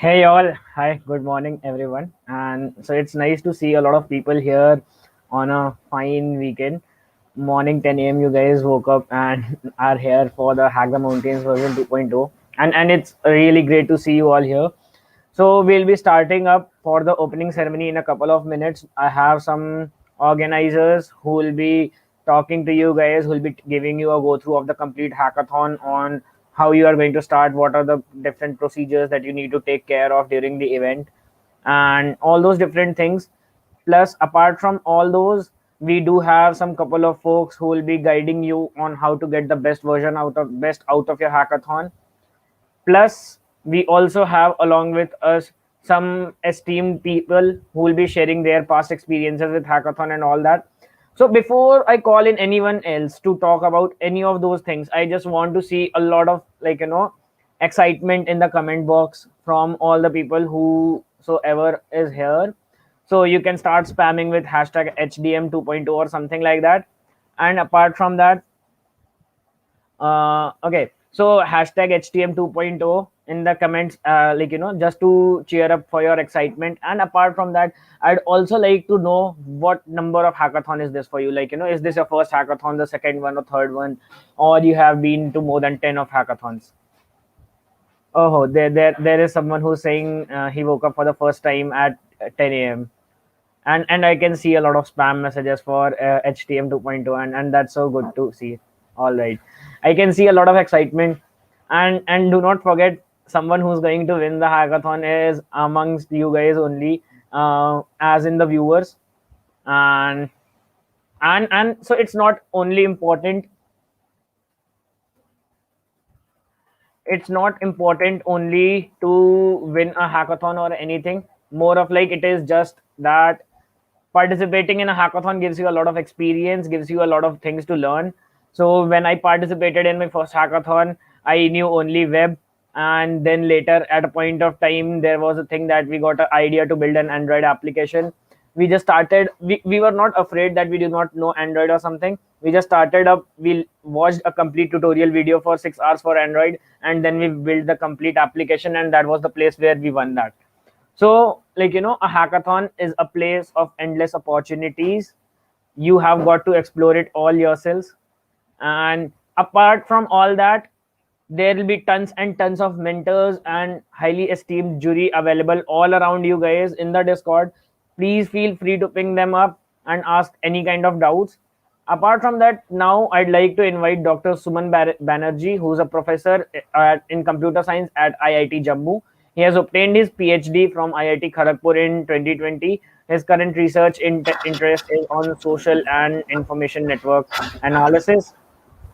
Hey all, hi, good morning everyone. And so it's nice to see a lot of people here on a fine weekend. Morning 10 a.m. you guys woke up and are here for the Hack the Mountains version 2.0. And it's really great to see you all here. So we'll be starting up for the opening ceremony in a couple of minutes. I have some organizers who will be talking to you guys, who will be giving you a go through of the complete hackathon on how you are going to start, what are the different procedures that you need to take care of during the event, and all those different things. Plus, apart from all those, we do have some couple of folks who will be guiding you on how to get the best out of your hackathon. Plus, we also have along with us some esteemed people who will be sharing their past experiences with hackathon and all that. So before I call in anyone else to talk about any of those things, I just want to see a lot of excitement in the comment box from all the people whosoever is here. So you can start spamming with hashtag HDM 2.0 or something like that. And apart from that, okay, so hashtag HTM 2.0 in the comments, just to cheer up for your excitement. And apart from that, I'd also like to know what number of hackathon is this for you? Is this your first hackathon, the second one, or third one, or you have been to more than 10 of hackathons? Oh, there is someone who's saying he woke up for the first time at 10 a.m. And I can see a lot of spam messages for HTM 2.0, and that's so good to see. All right, I can see a lot of excitement, and do not forget, someone who's going to win the hackathon is amongst you guys only, as in the viewers, and and so it's not important only to win a hackathon or anything. More of like it is just that participating in a hackathon gives you a lot of experience, gives you a lot of things to learn. So when I participated in my first hackathon, I knew only web, and then later at a point of time there was a thing that we got an idea to build an Android application. We just started, we were not afraid that we do not know Android or something. We just started up, we watched a complete tutorial video for 6 hours for Android, and then we built the complete application, and that was the place where we won that. So, a hackathon is a place of endless opportunities. You have got to explore it all yourselves. And apart from all that, there will be tons and tons of mentors and highly esteemed jury available all around you guys in the Discord. Please feel free to ping them up and ask any kind of doubts. Apart from that, now I'd like to invite Dr. Suman Banerjee, who's a professor in computer science at IIT Jammu. He has obtained his PhD from IIT Kharagpur in 2020. His current research interest is on social and information network analysis.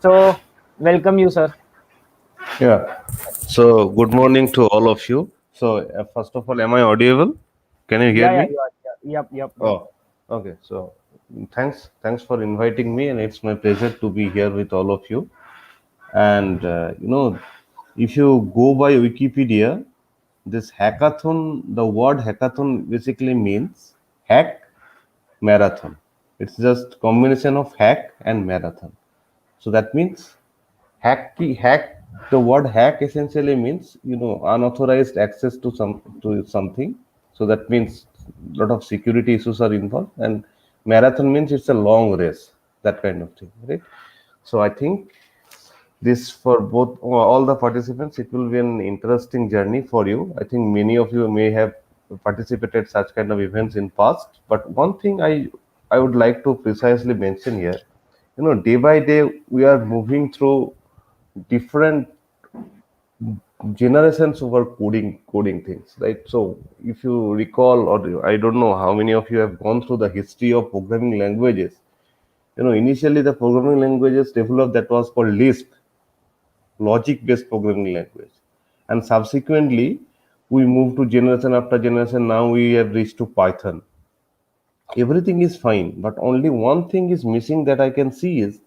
So, welcome you, sir. Yeah. So, good morning to all of you. So, first of all, am I audible? Can you hear Yeah, me? you are. Yeah, yep. Oh, okay. So, thanks for inviting me, and it's my pleasure to be here with all of you. And if you go by Wikipedia, this hackathon, the word hackathon basically means hack marathon. It's just combination of hack and marathon. So that means hack, the word hack essentially means unauthorized access to something. So that means a lot of security issues are involved, and marathon means it's a long race, that kind of thing, right? So I think this, for both all the participants, it will be an interesting journey for you. I think many of you may have participated such kind of events in past, but one thing I would like to precisely mention here, day by day we are moving through different generations over coding things, right? So if you recall, or I don't know how many of you have gone through the history of programming languages. Initially the programming languages developed, that was called Lisp, logic based programming language, and subsequently we moved to generation after generation. Now we have reached to Python. Everything is fine, but only one thing is missing that I can see is,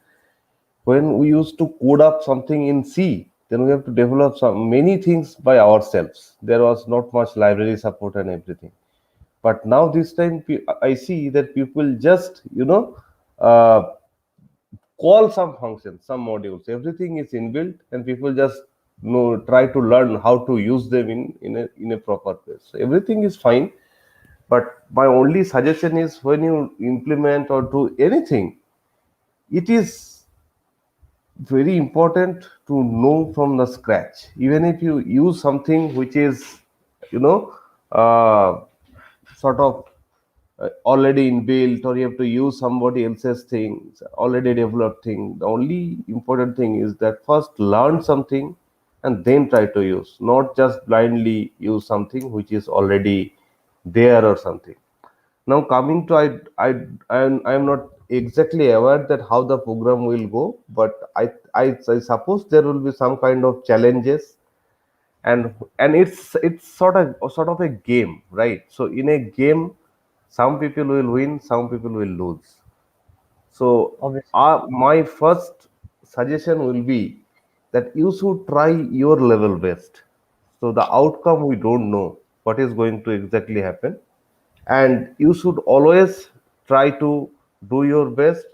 when we used to code up something in C, then we have to develop many things by ourselves. There was not much library support and everything. But now this time, I see that people just call some functions, some modules. Everything is inbuilt, and people just try to learn how to use them in a proper way. So everything is fine, but my only suggestion is when you implement or do anything, it is very important to know from the scratch. Even if you use something which is, you know, uh, sort of already inbuilt, or you have to use somebody else's things, already developed thing. The only important thing is that first learn something and then try to use, not just blindly use something which is already there or something. Now coming to I'm not exactly aware that how the program will go, but I suppose there will be some kind of challenges, and it's sort of a game, right? So in a game, some people will win, some people will lose. So Obviously. my first suggestion will be that you should try your level best. So the outcome we don't know what is going to exactly happen, and you should always try to do your best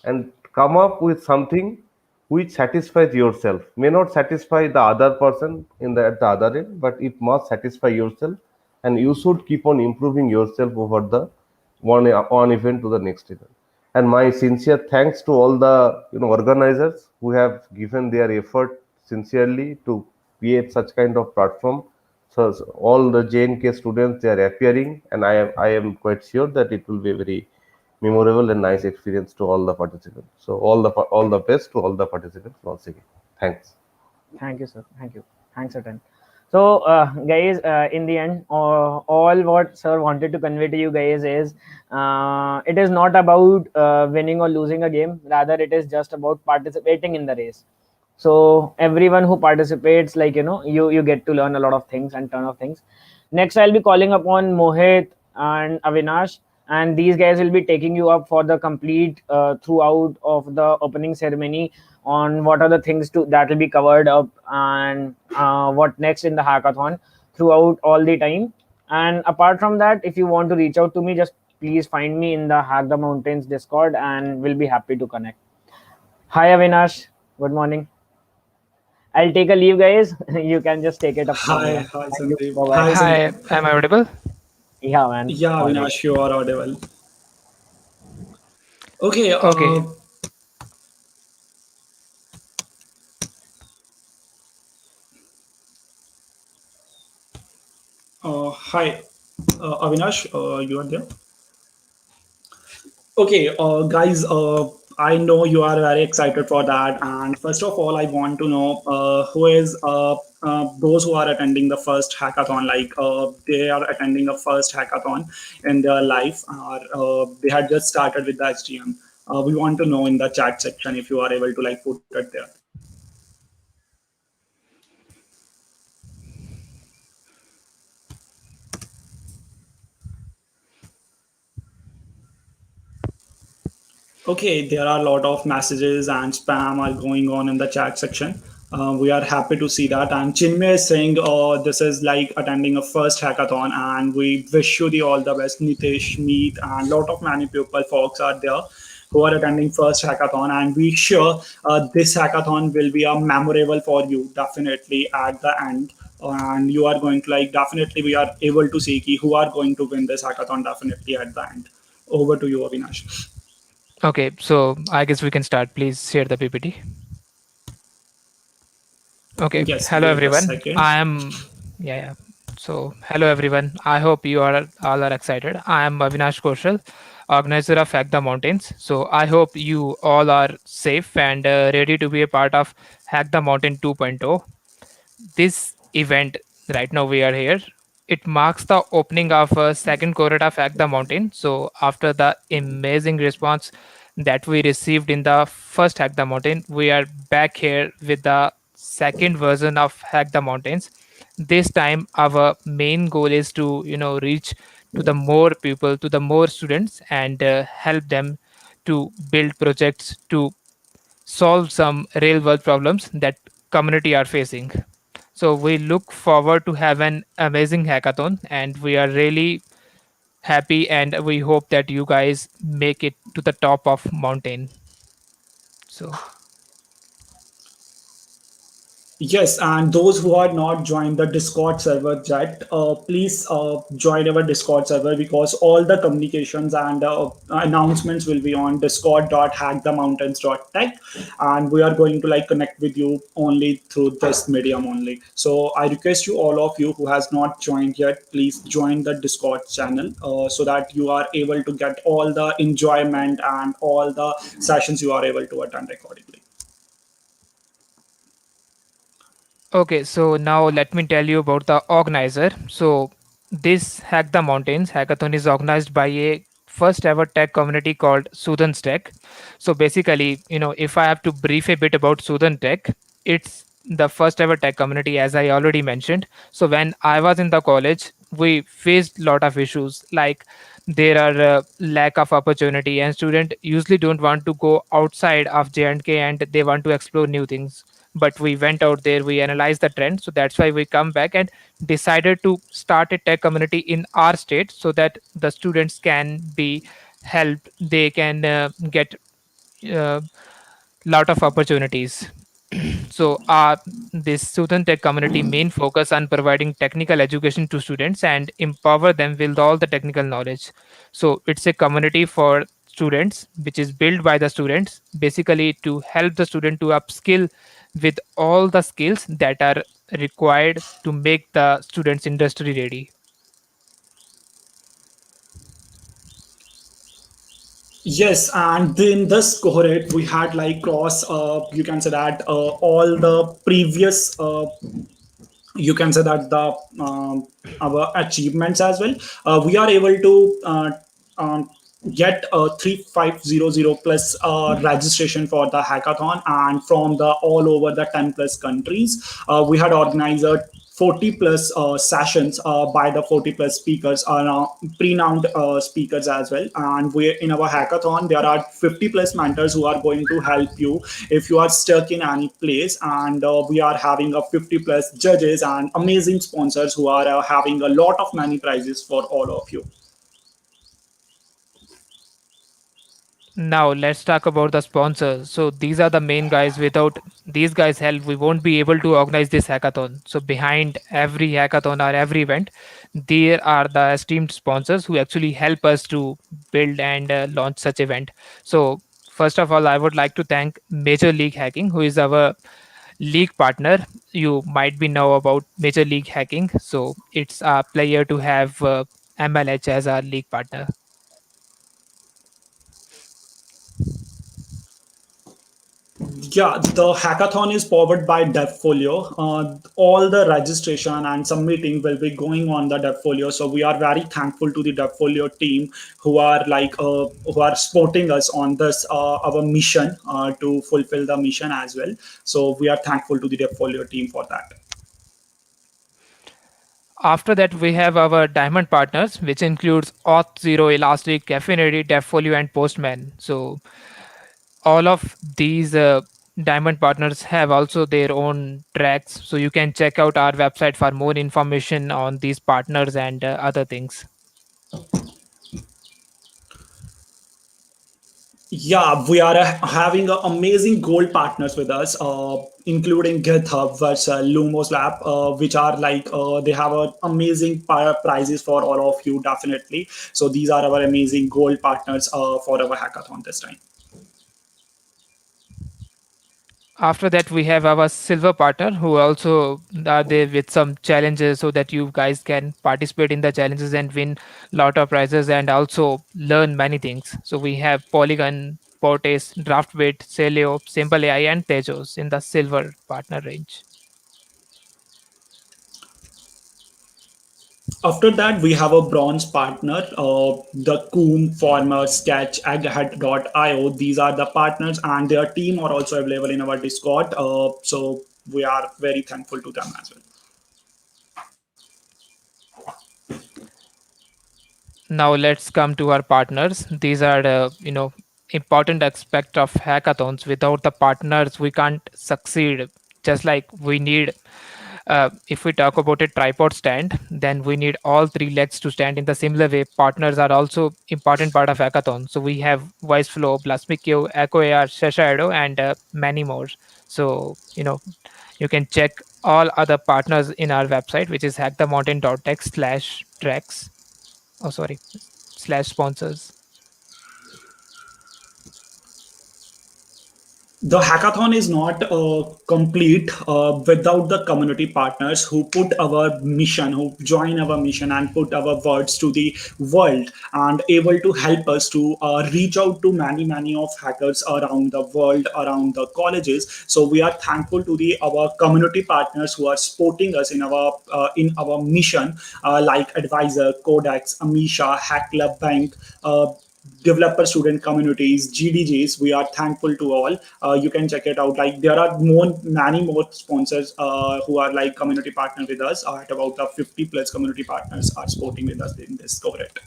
and come up with something which satisfies yourself. May not satisfy the other person at the other end, but it must satisfy yourself, and you should keep on improving yourself over the one event to the next event. And my sincere thanks to all the organizers who have given their effort sincerely to create such kind of platform. So all the JNK students, they are appearing, and I am quite sure that it will be a very memorable and nice experience to all the participants. So all the best to all the participants once again. Thanks. Thank you, sir. Thank you. Thanks a ton. So, guys, in the end, all what sir wanted to convey to you guys is it is not about winning or losing a game. Rather, it is just about participating in the race. So everyone who participates, like you get to learn a lot of things and ton of things. Next, I'll be calling upon Mohit and Avinash, and these guys will be taking you up for the complete throughout of the opening ceremony on what are the things that will be covered up, and what next in the hackathon throughout all the time. And apart from that, if you want to reach out to me, just please find me in the Hack the Mountains Discord, and we'll be happy to connect. Hi Avinash, good morning. I'll take a leave, guys. You can just take it up from Hi, here. hi Thank you. Sandeep. Bye bye. Hi Hi, Sandeep. am I audible? Yeah, man. Yeah, All right. Avinash, you are audible. Okay, Okay, hi, Avinash, you are there? Okay, guys, I know you are very excited for that. And first of all, I want to know who is those who are attending the first hackathon, like they are attending the first hackathon in their life, or they had just started with the HTM. We want to know in the chat section if you are able to like put it there. Okay, there are a lot of messages and spam are going on in the chat section. We are happy to see that. And Chinmay is saying, this is like attending a first hackathon, and we wish you the all the best. Nitesh, Meet, and lot of many people, folks are there who are attending first hackathon, and we sure this hackathon will be a memorable for you definitely at the end. And you are going to like definitely we are able to see who are going to win this hackathon definitely at the end. Over to you, Avinash. okay. So I guess we can start. Please share the PPT. Okay. Yes, Hello, wait a everyone. second. I am, yeah, yeah. So, hello, everyone. I hope you are all are excited. I am Avinash Koshal, organizer of Hack the Mountains. So, I hope you all are safe and ready to be a part of Hack the Mountain 2.0. This event, right now we are here, it marks the opening of a second cohort of Hack the Mountain. So after the amazing response that we received in the first Hack the Mountain, we are back here with the second version of Hack the Mountains. This time our main goal is to reach to the more people, to the more students, and help them to build projects to solve some real world problems that community are facing. So we look forward to have an amazing hackathon, and we are really happy, and we hope that you guys make it to the top of mountain. So Yes, and those who are not joined the Discord server yet, please join our Discord server because all the communications and announcements will be on discord.hackthemountains.tech, and we are going to like connect with you only through this medium only. So I request you all of you who has not joined yet, please join the Discord channel so that you are able to get all the enjoyment and all the sessions you are able to attend accordingly. Okay, so now let me tell you about the organizer. So this Hack the Mountains hackathon is organized by a first ever tech community called Sudan's Tech. So basically, if I have to brief a bit about Sudan Tech, it's the first ever tech community, as I already mentioned. So when I was in the college, we faced lot of issues like there are lack of opportunity and students usually don't want to go outside of J&K and they want to explore new things, but we went out there, we analyzed the trend, so that's why we come back and decided to start a tech community in our state so that the students can be helped, they can get uh, lot of opportunities. So this student tech community main focus on providing technical education to students and empower them with all the technical knowledge. So it's a community for students which is built by the students basically to help the student to upskill with all the skills that are required to make the students industry ready. Yes, and in this cohort, we had like cross, you can say that all the previous you can say that the our achievements as well, we are able to um, get 3500 plus registration for the hackathon, and from the all over the 10 plus countries, we had organized a 40 plus sessions by the 40 plus speakers, pre-nowned speakers as well. And we in our hackathon there are 50 plus mentors who are going to help you if you are stuck in any place. And we are having a 50 plus judges and amazing sponsors who are having a lot of many prizes for all of you. Now let's talk about the sponsors. So these are the main guys. Without these guys' help, we won't be able to organize this hackathon. So behind every hackathon or every event, there are the esteemed sponsors who actually help us to build and launch such event. So first of all, I would like to thank Major League Hacking, who is our league partner. You might be know about Major League Hacking. So it's a player to have MLH as our league partner. Yeah, the hackathon is powered by DevFolio. All the registration and submitting will be going on the DevFolio. So we are very thankful to the DevFolio team who are like who are supporting us on this our mission to fulfill the mission as well. So we are thankful to the DevFolio team for that. After that, we have our diamond partners, which includes Auth0, Elastic, Caffeinated, Devfolio, and Postman. So all of these diamond partners have also their own tracks. So you can check out our website for more information on these partners and other things. Yeah, we are having amazing gold partners with us, including GitHub, Versa, Lumos Lab, which are like they have amazing prizes for all of you, definitely. So these are our amazing gold partners for our hackathon this time. After that, we have our silver partner who also are there with some challenges so that you guys can participate in the challenges and win lot of prizes and also learn many things. So we have Polygon, Portis, Draftbit, Celio, Simple AI, and Tejos in the silver partner range. After that, we have a bronze partner, the Coom, Former, Sketch, Egghead.io. These are the partners, and their team are also available in our Discord. So we are very thankful to them as well. Now let's come to our partners. These are the important aspect of hackathons. Without the partners we can't succeed. Just like we need if we talk about a tripod stand, then we need all three legs to stand. In the similar way, partners are also important part of hackathon. So we have VoiceFlow, Plasmicchio, Echo AR, Shashadow, and many more. So You can check all other partners in our website, which is hackthemountain.tech/tracks. Oh, sorry, slash sponsors. The hackathon is not complete without the community partners who put our mission, who join our mission and put our words to the world and able to help us to reach out to many of hackers around the world, around the colleges. So we are thankful to the our community partners who are supporting us in our mission, like Advisor, Codex, Amisha, Hack Club Bank. Developer student communities, GDJs. We are thankful to all. You can check it out. Like there are many more sponsors who are like community partner with us. At about 50 plus community partners are supporting with us in this cohort.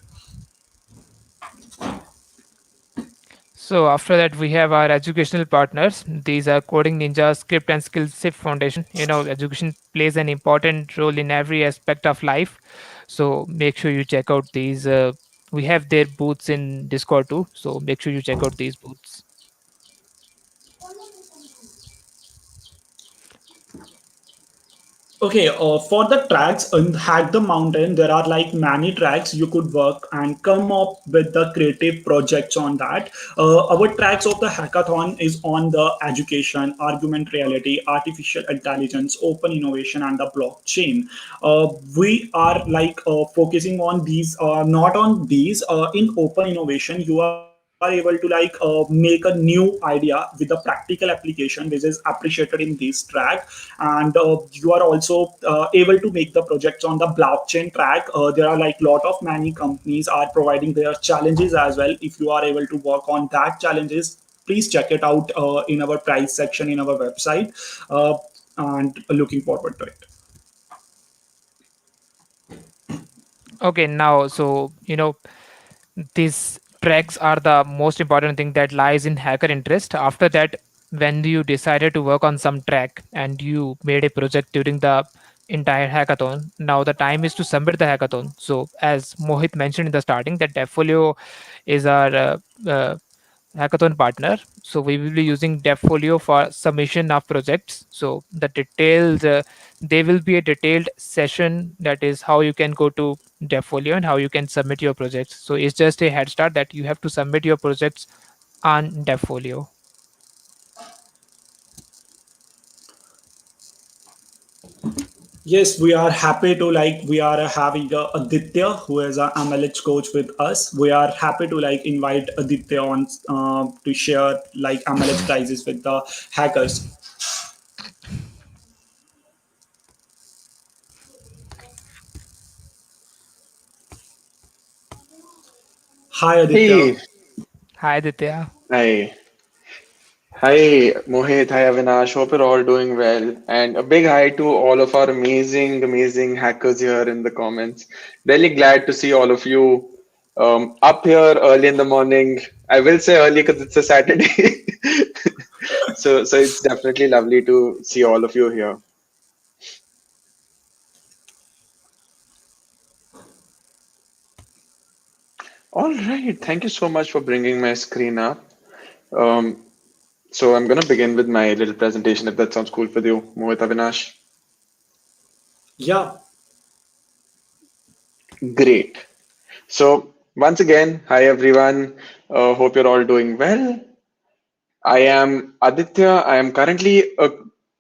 So after that, we have our educational partners. These are Coding Ninja, Script and Skillship Foundation. Education plays an important role in every aspect of life. So make sure you check out these. We have their booths in Discord too. So make sure you check out these booths. Okay, for the tracks in Hack the Mountain, there are like many tracks you could work and come up with the creative projects on that. Our tracks of the hackathon is on the education, argument reality, artificial intelligence, open innovation, and the blockchain. We are like focusing on these, not on these. In open innovation, you are able to like make a new idea with a practical application, which is appreciated in this track, and you are also able to make the projects on the blockchain track. There are like lot of many companies are providing their challenges as well. If you are able to work on that challenges, please check it out in our price section in our website, and looking forward to it. Okay, now these tracks are the most important thing that lies in hacker interest. After that, when you decided to work on some track and you made a project during the entire hackathon, now the time is to submit the hackathon. So as Mohit mentioned in the starting, that Devfolio is our uh, hackathon partner. So we will be using Devfolio for submission of projects. So the details, there will be a detailed session, that is how you can go to Devfolio and how you can submit your projects. So it's just a head start that you have to submit your projects on Devfolio. Yes, we are happy to like we are having Aditya who is a MLH coach with us. We are happy to like invite Aditya on to share like MLH prizes with the hackers. Hi Aditya. Hey, Hi Ditya. hi, hi, Mohit, hi, Avinash. Hope you're all doing well. And a big hi to all of our amazing hackers here in the comments. Really glad to see all of you up here early in the morning. I will say early because it's a Saturday. So it's definitely lovely to see all of you here. All right, thank you so much for bringing my screen up. Um, so I'm gonna begin with my little presentation if that sounds cool with you, Mohit, Avinash. Yeah. Great. So, once again, hi everyone. Hope you're all doing well. I am Aditya. I am currently a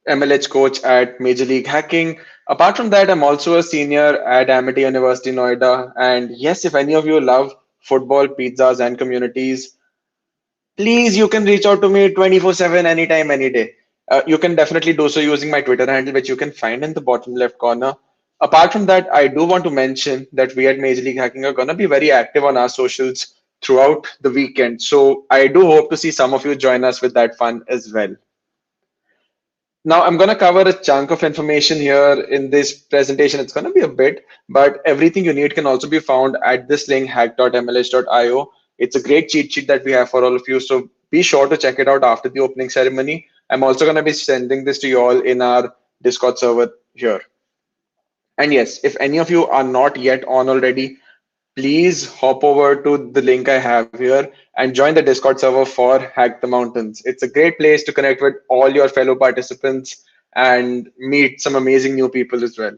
MLH coach at Major League Hacking. Apart from that, I'm also a senior at Amity University, Noida. And yes, if any of you love football, pizzas, and communities, please, you can reach out to me 24/7, anytime, any day. You can definitely do so using my Twitter handle, which you can find in the bottom left corner. Apart from that, I do want to mention that we at Major League Hacking are going to be very active on our socials throughout the weekend. So I do hope to see some of you join us with that fun as well. Now, I'm going to cover a chunk of information here in this presentation. It's going to be a bit, but everything you need can also be found at this link, hack.mlh.io. It's a great cheat sheet that we have for all of you. So be sure to check it out after the opening ceremony. I'm also going to be sending this to you all in our Discord server here. And yes, if any of you are not yet on already, please hop over to the link I have here and join the Discord server for Hack the Mountains. It's a great place to connect with all your fellow participants and meet some amazing new people as well.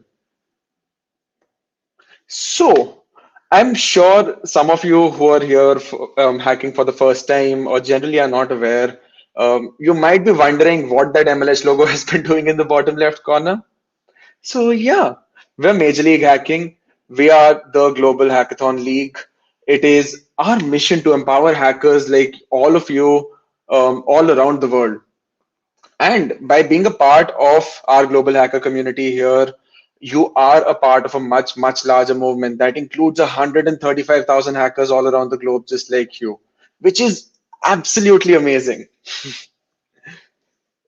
So I'm sure some of you who are here for, hacking for the first time or generally are not aware, you might be wondering what that MLH logo has been doing in the bottom left corner. So yeah, we're Major League Hacking. We are the Global Hackathon League. It is our mission to empower hackers like all of you all around the world. And by being a part of our global hacker community here, you are a part of a much, much larger movement that includes 135,000 hackers all around the globe, just like you, which is absolutely amazing.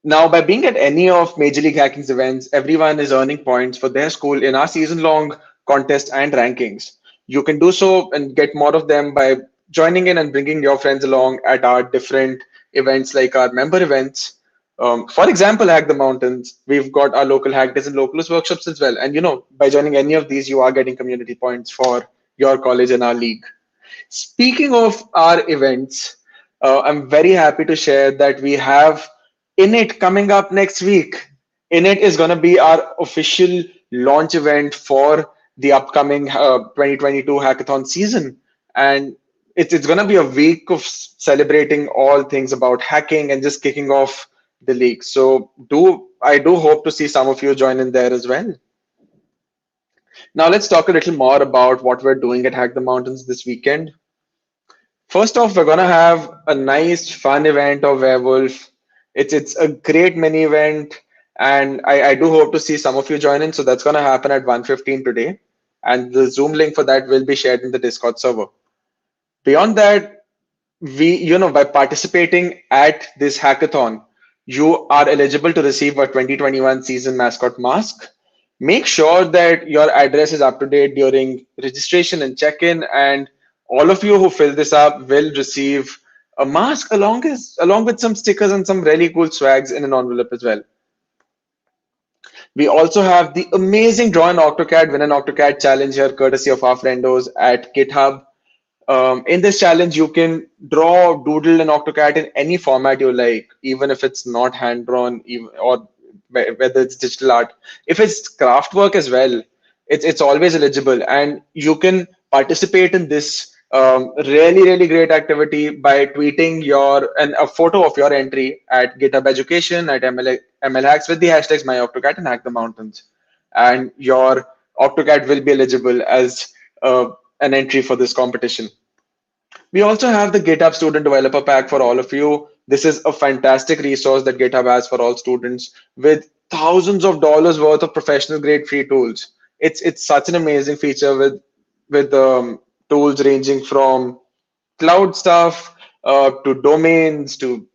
Now, by being at any of Major League Hacking's events, everyone is earning points for their school in our season-long contest and rankings. You can do so and get more of them by joining in and bringing your friends along at our different events like our member events. For example, Hack the Mountains, we've got our local hack days and localist workshops as well. And by joining any of these, you are getting community points for your college and our league. Speaking of our events, I'm very happy to share that we have Init coming up next week. Init is going to be our official launch event for the upcoming 2022 hackathon season. And it's going to be a week of celebrating all things about hacking and just kicking off the league. So I do hope to see some of you join in there as well. Now let's talk a little more about what we're doing at Hack the Mountains this weekend. First off, we're gonna have a nice fun event of Werewolf. It's a great mini event, and I do hope to see some of you join in. So that's gonna happen at 1:15 today, and the Zoom link for that will be shared in the Discord server. Beyond that, by participating at this hackathon, you are eligible to receive a 2021 season mascot mask. Make sure that your address is up to date during registration and check-in, and all of you who fill this up will receive a mask along with some stickers and some really cool swags in an envelope as well. We also have the amazing Draw an AutoCAD, Win an AutoCAD challenge here, courtesy of our friendos at GitHub. In this challenge, you can draw, doodle an AutoCAD in any format you like, even if it's not hand-drawn, or whether it's digital art. If it's craft work as well, it's always eligible, and you can participate in this really great activity by tweeting a photo of your entry at GitHub Education at MLHacks with the hashtags MyAutoCAD and Hack the Mountains, and your AutoCAD will be eligible as an entry for this competition. We also have the GitHub Student Developer Pack for all of you. This is a fantastic resource that GitHub has for all students with thousands of dollars worth of professional grade free tools. It's such an amazing feature with tools ranging from cloud stuff to domains to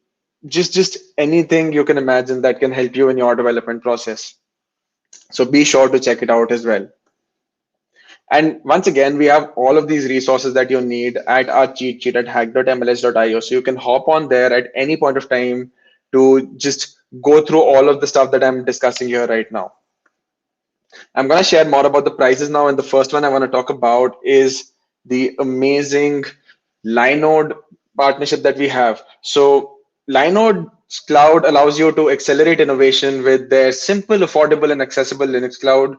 just anything you can imagine that can help you in your development process. So be sure to check it out as well. And once again, we have all of these resources that you need at our cheat sheet at hack.mlh.io. So you can hop on there at any point of time to just go through all of the stuff that I'm discussing here right now. I'm going to share more about the prices now. And the first one I want to talk about is the amazing Linode partnership that we have. So Linode's cloud allows you to accelerate innovation with their simple, affordable, and accessible Linux cloud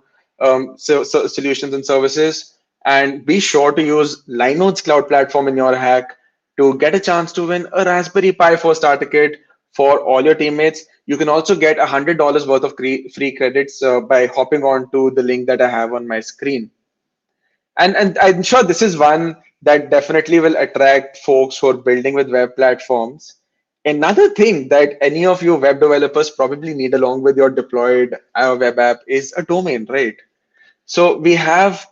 solutions and services. And be sure to use Linode's cloud platform in your hack to get a chance to win a Raspberry Pi 4 starter kit for all your teammates. You can also get $100 worth of free credits by hopping on to the link that I have on my screen. And I'm sure this is one that definitely will attract folks who are building with web platforms. Another thing that any of you web developers probably need along with your deployed web app is a domain, right? So we have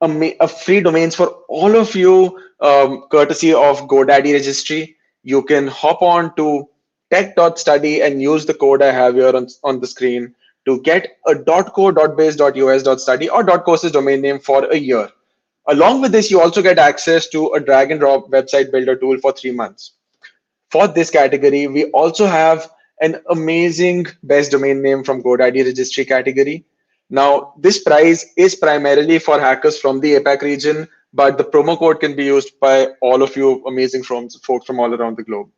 a free domains for all of you, courtesy of GoDaddy registry. You can hop on to tech.study and use the code I have here on the screen to get a .co.base.us.study or .courses domain name for a year. Along with this, you also get access to a drag and drop website builder tool for 3 months. For this category, we also have an amazing best domain name from GoDaddy registry category. Now, this prize is primarily for hackers from the APAC region, but the promo code can be used by all of you amazing folks from all around the globe.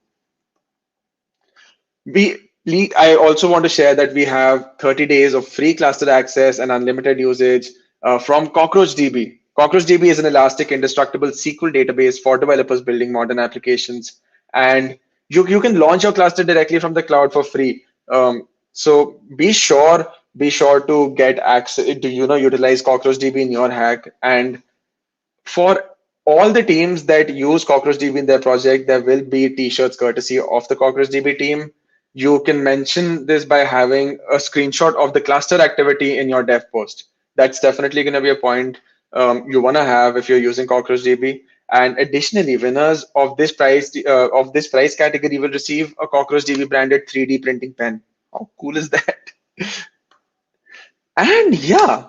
I also want to share that we have 30 days of free cluster access and unlimited usage from CockroachDB. CockroachDB is an elastic, indestructible SQL database for developers building modern applications, and you can launch your cluster directly from the cloud for free. So be sure to get access to utilize CockroachDB in your hack. And for all the teams that use CockroachDB in their project, there will be t-shirts courtesy of the CockroachDB team. You can mention this by having a screenshot of the cluster activity in your dev post. That's definitely going to be a point you want to have if you're using CockroachDB. And additionally, winners of this prize category will receive a CockroachDB branded 3D printing pen. How cool is that? And yeah,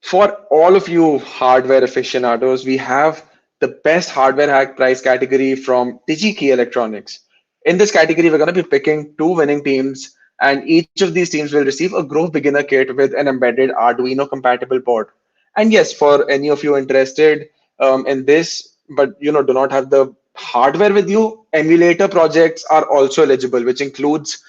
for all of you hardware aficionados, we have the best hardware hack prize category from DigiKey Electronics. In this category, we're going to be picking two winning teams, and each of these teams will receive a Grove beginner kit with an embedded Arduino compatible board. And yes, for any of you interested in this, but do not have the hardware with you, emulator projects are also eligible, which includes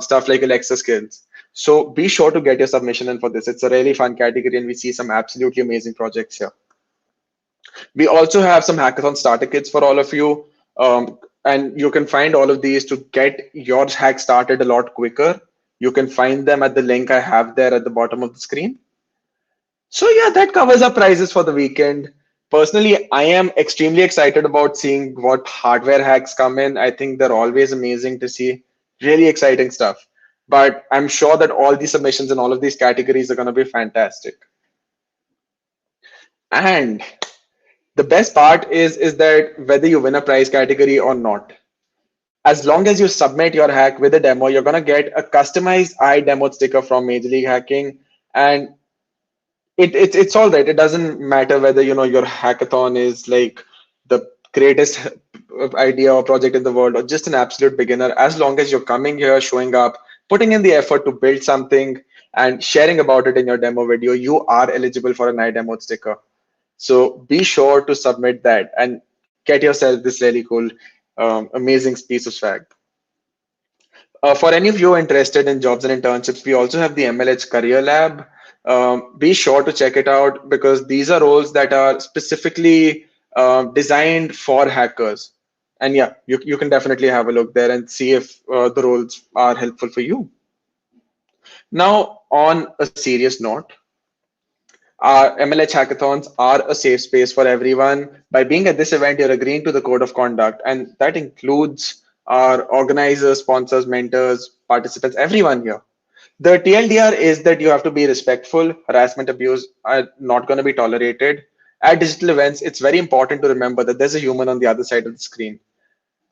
stuff like Alexa skills. So be sure to get your submission in for this. It's a really fun category, and we see some absolutely amazing projects here. We also have some hackathon starter kits for all of you. And you can find all of these to get your hack started a lot quicker. You can find them at the link I have there at the bottom of the screen. So yeah, that covers our prizes for the weekend. Personally, I am extremely excited about seeing what hardware hacks come in. I think they're always amazing to see. Really exciting stuff. But I'm sure that all these submissions in all of these categories are going to be fantastic. And the best part is that whether you win a prize category or not, as long as you submit your hack with a demo, you're going to get a customized I demoed sticker from Major League Hacking. And it's all right. It doesn't matter whether your hackathon is like the greatest idea or project in the world or just an absolute beginner. As long as you're coming here, showing up, putting in the effort to build something and sharing about it in your demo video, you are eligible for an iDemo sticker. So be sure to submit that and get yourself this really cool, amazing piece of swag. For any of you interested in jobs and internships, we also have the MLH Career Lab. Be sure to check it out because these are roles that are specifically designed for hackers. And yeah, you can definitely have a look there and see if the roles are helpful for you. Now, on a serious note, our MLH hackathons are a safe space for everyone. By being at this event, you're agreeing to the code of conduct, and that includes our organizers, sponsors, mentors, participants, everyone here. The TLDR is that you have to be respectful. Harassment, abuse are not going to be tolerated. At digital events, it's very important to remember that there's a human on the other side of the screen.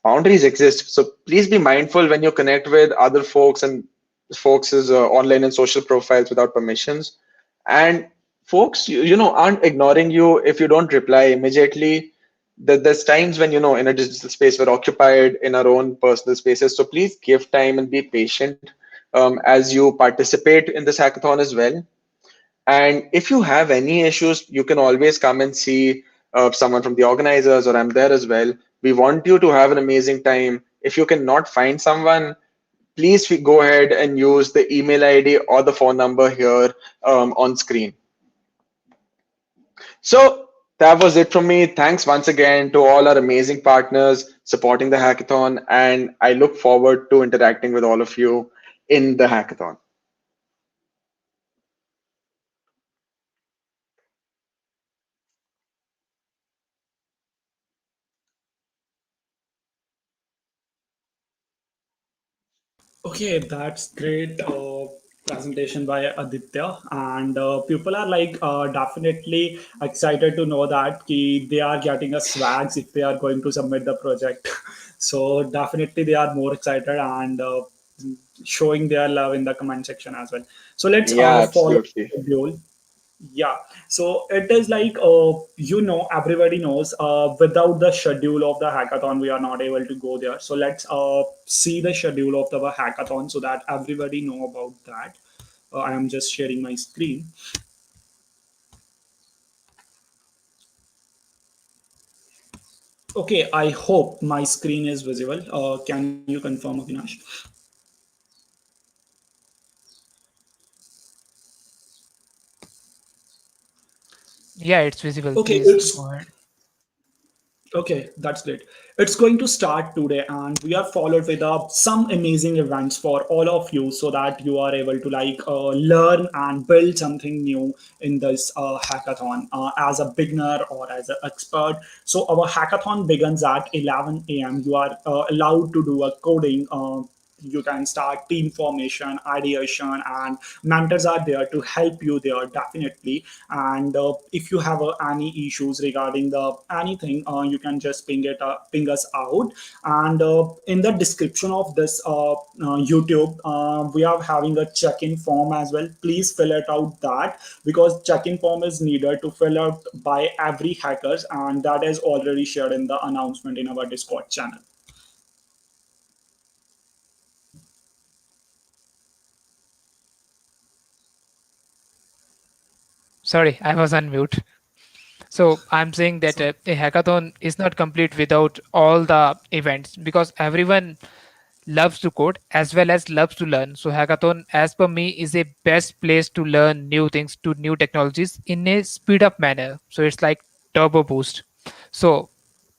Boundaries exist, so please be mindful when you connect with other folks and folks' online and social profiles without permissions. And folks, aren't ignoring you if you don't reply immediately. There's times when in a digital space we're occupied in our own personal spaces. So please give time and be patient as you participate in this hackathon as well. And if you have any issues, you can always come and see someone from the organizers, or I'm there as well. We want you to have an amazing time. If you cannot find someone, please go ahead and use the email ID or the phone number here on screen. So that was it from me. Thanks once again to all our amazing partners supporting the hackathon. And I look forward to interacting with all of you in the hackathon. Okay, that's great presentation by Aditya, and people are like definitely excited to know that they are getting a swags if they are going to submit the project. So definitely they are more excited and showing their love in the comment section as well. So let's Yeah, follow absolutely. the schedule. Yeah, so it is like everybody knows without the schedule of the hackathon we are not able to go there. So let's see the schedule of the hackathon so that everybody know about that. I am just sharing my screen. Okay, I hope my screen is visible. Can you confirm, Avinash? Yeah, it's visible. Okay, Please it's go ahead. okay, that's great. It's going to start today, and we are followed with some amazing events for all of you, so that you are able to learn and build something new in this hackathon as a beginner or as an expert. So our hackathon begins at 11 a.m. You are allowed to do a coding. You can start team formation, ideation, and mentors are there to help you there definitely. And if you have any issues regarding the anything, you can just ping us out. And in the description of this YouTube, we are having a check-in form as well. Please fill it out that, because check-in form is needed to fill out by every hackers, and that is already shared in the announcement in our Discord channel. Sorry, I was on mute. So I'm saying that So a hackathon is not complete without all the events, because everyone loves to code as well as loves to learn. So hackathon, as per me, is a best place to learn new things, to new technologies in a speed up manner. So it's like turbo boost. So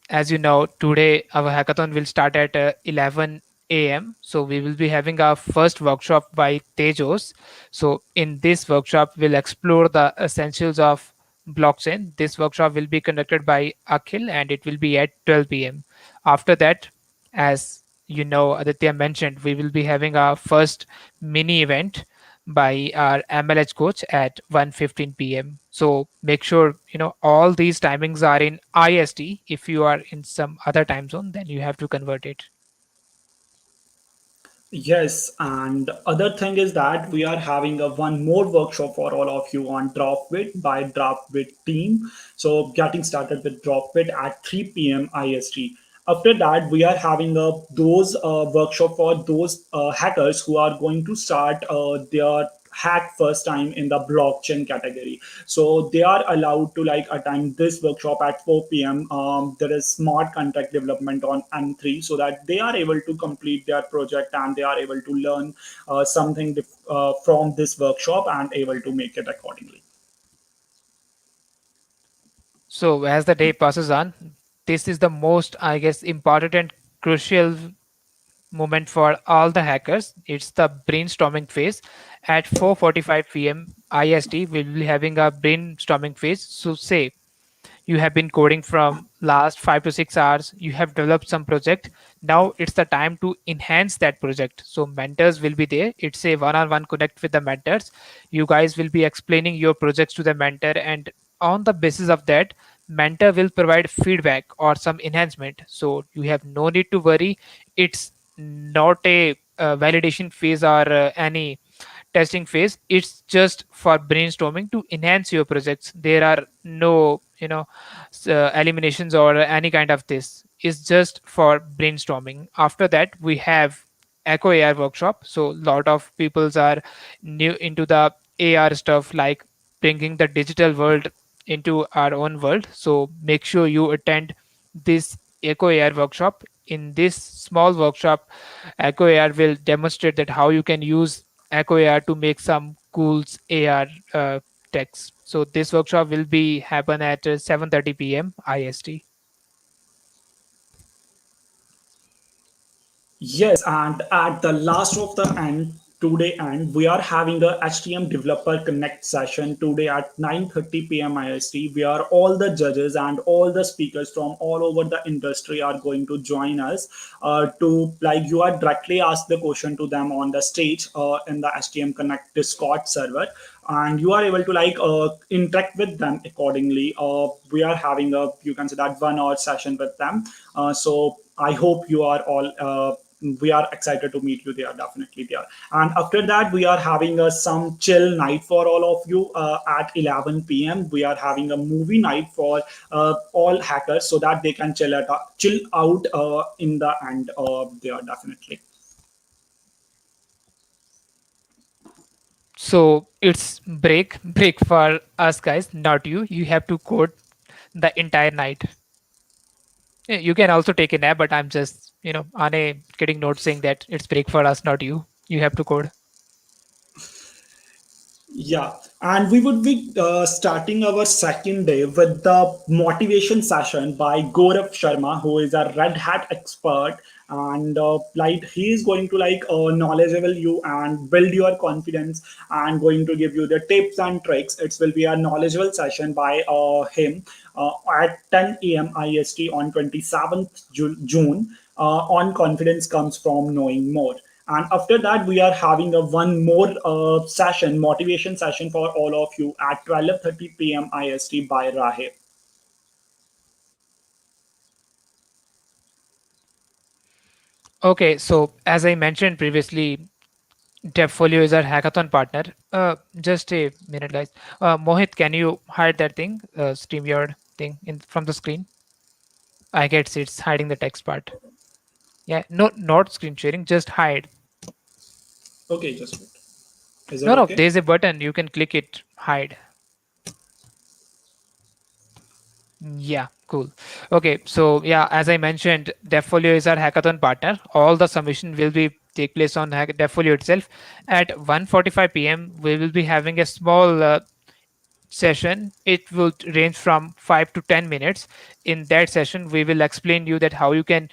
as you know, today our hackathon will start at 11 a.m. So we will be having our first workshop by Tejos. So in this workshop, we'll explore the essentials of blockchain. This workshop will be conducted by Akhil and it will be at 12 p.m. After that, as you know, Aditya mentioned, we will be having our first mini event by our MLH coach at 1:15 p.m. So make sure all these timings are in IST. If you are in some other time zone, then you have to convert it. yes, and other thing is that we are having a one more workshop for all of you on Dropbit by Dropbit team. So getting started with Dropbit at 3 p.m. IST. After that, we are having a those workshop for those hackers who are going to start their hack first time in the blockchain category. So they are allowed to attend this workshop at 4 p.m. There is smart contract development on M3, so that they are able to complete their project and they are able to learn something from this workshop and able to make it accordingly. So as the day passes on, this is the most, I guess, important and crucial moment for all the hackers. It's the brainstorming phase. At 4:45 p.m. IST, we'll be having a brainstorming phase. So say you have been coding from last 5 to 6 hours, you have developed some project. Now it's the time to enhance that project. So mentors will be there. It's a one-on-one connect with the mentors. You guys will be explaining your projects to the mentor, and on the basis of that, mentor will provide feedback or some enhancement. So you have no need to worry. It's not a validation phase or any testing phase. It's just for brainstorming to enhance your projects. There are no eliminations or any kind of this. It's just for brainstorming. After that, we have echo AR workshop. So lot of peoples are new into the AR stuff, like bringing the digital world into our own world. So make sure you attend this echo AR workshop. In this small workshop, echo AR will demonstrate that how you can use echo AR to make some cool AR text. So this workshop will be happen at 7:30 p.m. IST. Yes, and at the last of the end, today end, we are having a HTM Developer Connect session today at 9:30 p.m. IST, where all the judges and all the speakers from all over the industry are going to join us to you are directly ask the question to them on the stage in the HTM Connect Discord server, and you are able to interact with them accordingly. We are having a, you can say that, 1 hour session with them. So I hope you are all we are excited to meet you there, definitely there. And after that, we are having some chill night for all of you at 11 p.m. We are having a movie night for all hackers, so that they can chill out in the end there, definitely. So it's break for us guys, not you. You have to code the entire night. Yeah, you can also take a nap, but I'm just on a getting note saying that it's break for us, not you. You have to code. Yeah, and we would be starting our second day with the motivation session by Gaurav Sharma, who is a Red Hat expert, and like he is going to like knowledgeable you and build your confidence, and going to give you the tips and tricks. It will be a knowledgeable session by him at 10 a.m. IST on 27th June. On confidence comes from knowing more. And after that, we are having a one more session, motivation session for all of you at 12:30 p.m. IST by Rahe. Okay, so as I mentioned previously, Devfolio is our hackathon partner. Just a minute, guys. Mohit, can you hide that thing, StreamYard thing in from the screen? I guess it's hiding the text part. Yeah, no, not screen sharing, just hide. Okay, just wait. Is it No, no, okay? there's a button. You can click it, hide. Yeah, cool. Okay, so yeah, as I mentioned, Devfolio is our hackathon partner. All the submission will be take place on Devfolio itself. At 1:45 p.m., we will be having a small session. It will range from 5 to 10 minutes. In that session, we will explain you that how you can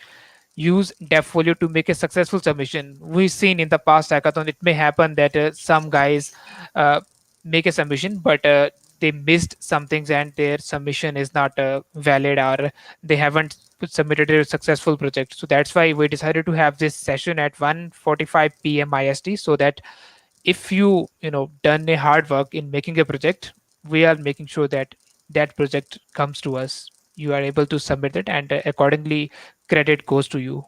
use Devfolio to make a successful submission. We've seen in the past hackathon, it may happen that some guys uh, make a submission, but they missed some things and their submission is not valid, or they haven't submitted a successful project. So that's why we decided to have this session at 1:45 p.m. IST, so that if you done a hard work in making a project, we are making sure that that project comes to us. You are able to submit it, and accordingly credit goes to you.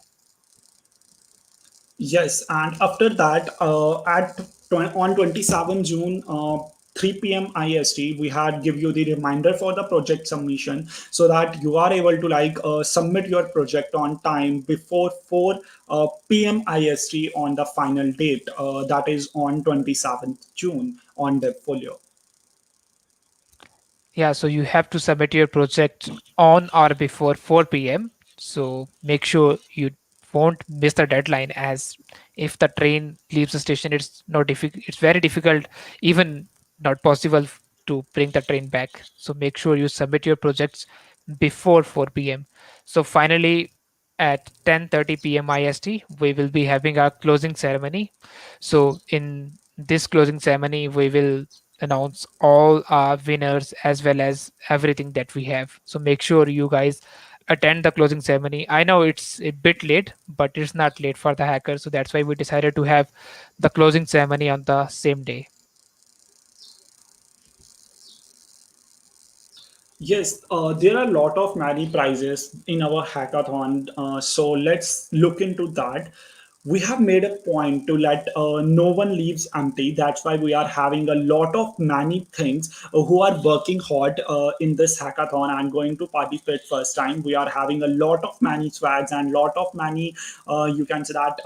Yes, and after that, on 27 June, 3 p.m. IST, we had give you the reminder for the project submission so that you are able to like submit your project on time before 4 p.m. IST on the final date. That is on 27th June on the folio. Yeah, so you have to submit your project on or before 4 p.m. So make sure you won't miss the deadline, as if the train leaves the station, it's not difficult. It's very difficult, even not possible to bring the train back. So make sure you submit your projects before 4 p.m. So finally, at 10:30 p.m. IST, we will be having our closing ceremony. So in this closing ceremony, we will announce all our winners as well as everything that we have. So make sure you guys attend the closing ceremony. I know it's a bit late, but it's not late for the hackers. So that's why we decided to have the closing ceremony on the same day. Yes, there are a lot of many prizes in our hackathon. So let's look into that. We have made a point to let no one leaves empty. That's why we are having a lot of many things who are working hard in this hackathon and going to participate first time. We are having a lot of many swags and lot of many, you can say that,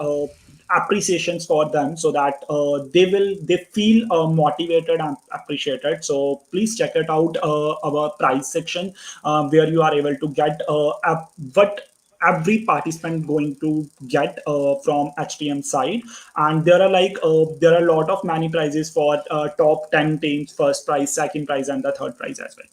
appreciations for them so that they feel motivated and appreciated. So please check it out, our prize section, where you are able to get what every participant going to get from HTM side. And there are like there are a lot of many prizes for top 10 teams, first prize, second prize, and the third prize as well.